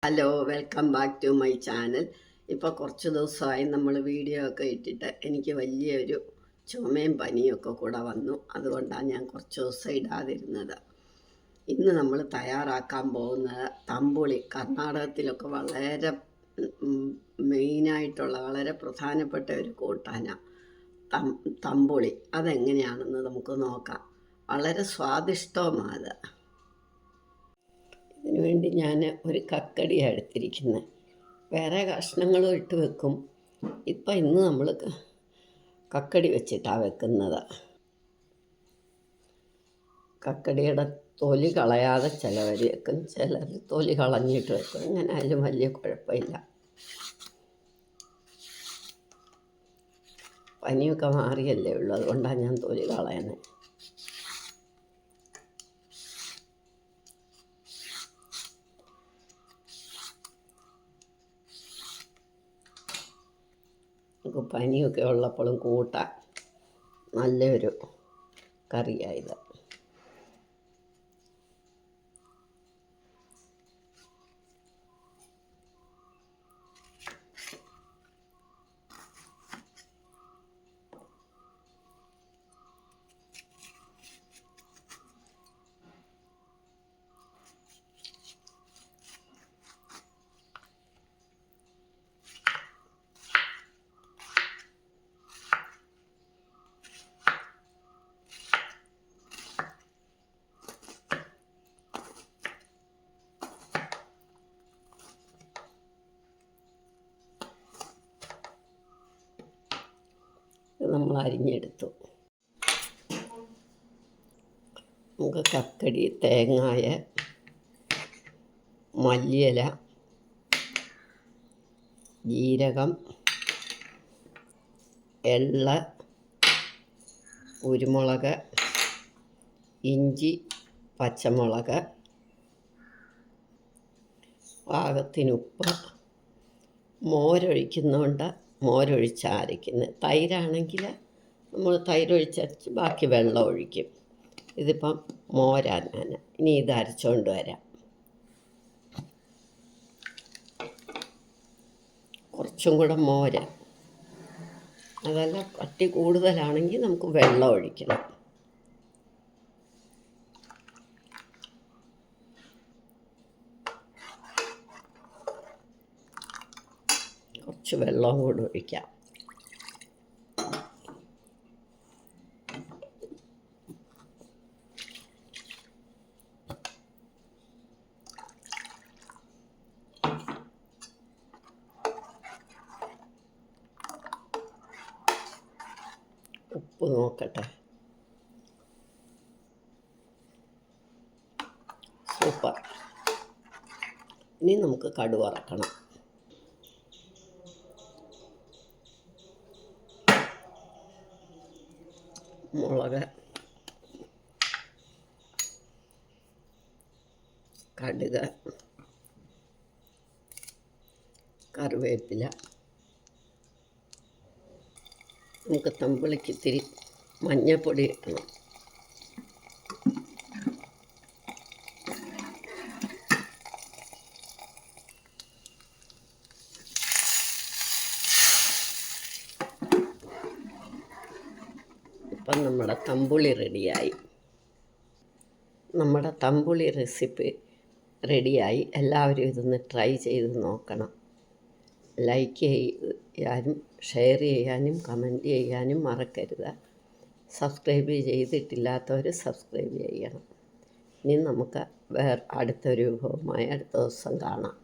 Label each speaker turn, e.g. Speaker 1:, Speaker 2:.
Speaker 1: Hello, welcome back to my channel. ഇപ്പോൾ കുറച്ച് ദിവസമായി നമ്മൾ വീഡിയോ ഒക്കെ ഇട്ടിട്ട് എനിക്ക് വലിയൊരു ചുമയും പനിയൊക്കെ കൂടെ വന്നു. അതുകൊണ്ടാണ് ഞാൻ കുറച്ച് ദിവസം ഇടാതിരുന്നത്. ഇന്ന് നമ്മൾ തയ്യാറാക്കാൻ പോകുന്നത് തമ്പുളി. കർണാടകത്തിലൊക്കെ വളരെ മെയിനായിട്ടുള്ള വളരെ പ്രധാനപ്പെട്ട ഒരു കൂട്ടാനാണ് തമ്പുളി. അതെങ്ങനെയാണെന്ന് നമുക്ക് നോക്കാം. വളരെ സ്വാദിഷ്ടവുമാണ്. ഇതിനു വേണ്ടി ഞാൻ ഒരു കക്കടിയാണ് എടുത്തിരിക്കുന്നത്. വേറെ കഷ്ണങ്ങളും ഇട്ട് വെക്കും. ഇന്ന് നമ്മൾ കക്കടി വെച്ചിട്ടാണ് വെക്കുന്നത്. കക്കടിയുടെ തൊലി കളയാതെ ചിലവർ വെക്കും, ചിലർ തൊലി കളഞ്ഞിട്ട് വെക്കും. എങ്ങനെ ആയാലും വലിയ കുഴപ്പമില്ല. പനിയൊക്കെ മാറിയല്ലേ ഉള്ളൂ, അതുകൊണ്ടാണ് ഞാൻ തൊലി കളയുന്നത്. നമുക്ക് പനിയൊക്കെ ഉള്ളപ്പോഴും കൂട്ടാൻ നല്ലൊരു കറിയായത്. നമ്മൾ അരിഞ്ഞെടുത്തു. നമുക്ക് കക്കടി, തേങ്ങായ, മല്ലിയില, ജീരകം, എള്ള, കുരുമുളക്, ഇഞ്ചി, പച്ചമുളക്, പാകത്തിനുപ്പ്, മോരൊഴിക്കുന്നുണ്ട്. മോരൊഴിച്ച് അരയ്ക്കുന്നത്. തൈരാണെങ്കിൽ നമ്മൾ തൈരൊഴിച്ചരച്ച് ബാക്കി വെള്ളം ഒഴിക്കും. ഇതിപ്പം മോരാണ് ഞാൻ. ഇനി ഇത് അരച്ചുകൊണ്ട് വരാം. കുറച്ചും കൂടെ മോര്, അതല്ല കട്ടി കൂടുതലാണെങ്കിൽ നമുക്ക് വെള്ളം ഒഴിക്കണം. കുറച്ച് വെള്ളവും കൂടെ ഒഴിക്കാം. ഉപ്പ് നോക്കട്ടെ. സൂപ്പർ. ഇനി നമുക്ക് കടുക് വറക്കണം. മുളക്, കടുക്, കറിവേപ്പില. നമുക്ക് തമ്പുളിക്ക് ഇത്തിരി മഞ്ഞൾപ്പൊടി ഇടണം. ഇപ്പം നമ്മുടെ തമ്പുളി റെഡിയായി. നമ്മുടെ തമ്പുളി റെസിപ്പി റെഡിയായി. എല്ലാവരും ഇതൊന്ന് ട്രൈ ചെയ്ത് നോക്കണം. ലൈക്ക് ചെയ്യാനും ഷെയർ ചെയ്യാനും കമൻറ്റ് ചെയ്യാനും മറക്കരുത്. സബ്സ്ക്രൈബ് ചെയ്തിട്ടില്ലാത്തവർ സബ്സ്ക്രൈബ് ചെയ്യണം. ഇനി നമുക്ക് അടുത്തൊരു വിഭവമായി അടുത്ത ദിവസം കാണാം.